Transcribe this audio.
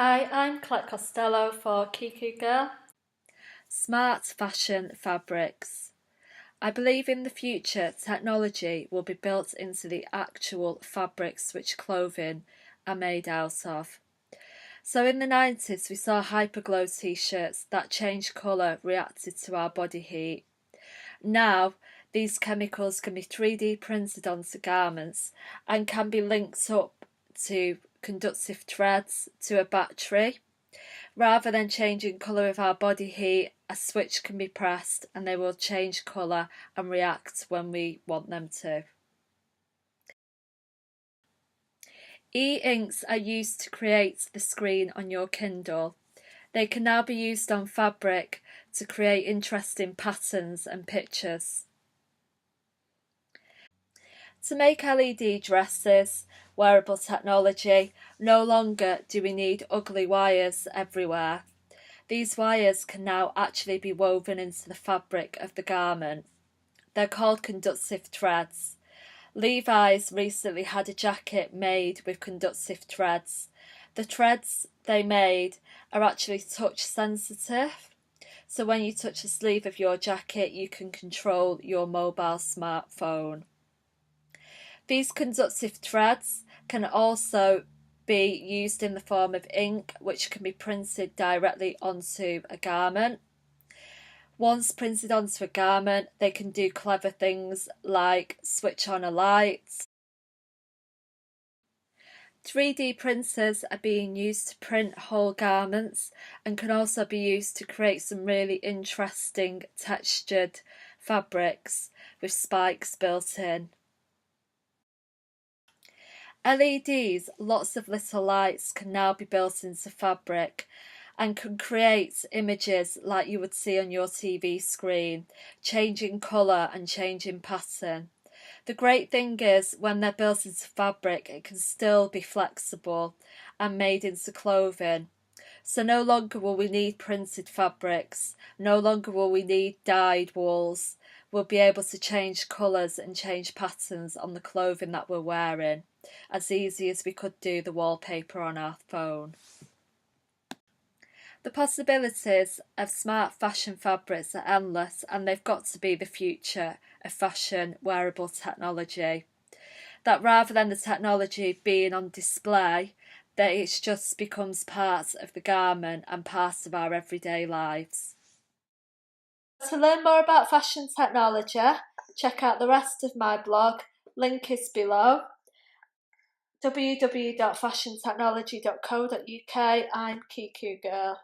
Hi, I'm Colette Costello for Kiku Girl. Smart fashion fabrics. I believe in the future technology will be built into the actual fabrics which clothing are made out of. So in the 90s we saw hyperglow t-shirts that changed colour reacted to our body heat. Now these chemicals can be 3D printed onto garments and can be linked up to conductive threads to a battery. Rather than changing colour with our body heat, a switch can be pressed and they will change colour and react when we want them to. E-inks are used to create the screen on your Kindle. They can now be used on fabric to create interesting patterns and pictures. To make LED dresses, wearable technology, no longer do we need ugly wires everywhere. These wires can now actually be woven into the fabric of the garment. They're called conductive threads. Levi's recently had a jacket made with conductive threads. The threads they made are actually touch sensitive. So when you touch the sleeve of your jacket, you can control your mobile smartphone. These conductive threads can also be used in the form of ink, which can be printed directly onto a garment. Once printed onto a garment, they can do clever things like switch on a light. 3D printers are being used to print whole garments and can also be used to create some really interesting textured fabrics with spikes built in. LEDs, lots of little lights, can now be built into fabric and can create images like you would see on your TV screen, changing colour and changing pattern. The great thing is, when they're built into fabric, it can still be flexible and made into clothing. So no longer will we need printed fabrics, no longer will we need dyed wools. We'll be able to change colours and change patterns on the clothing that we're wearing, as easy as we could do the wallpaper on our phone. The possibilities of smart fashion fabrics are endless, and they've got to be the future of fashion wearable technology. That rather than the technology being on display, that it just becomes part of the garment and part of our everyday lives. To learn more about fashion technology, check out the rest of my blog. Link is below. www.fashiontechnology.co.uk. I'm Kiku Girl.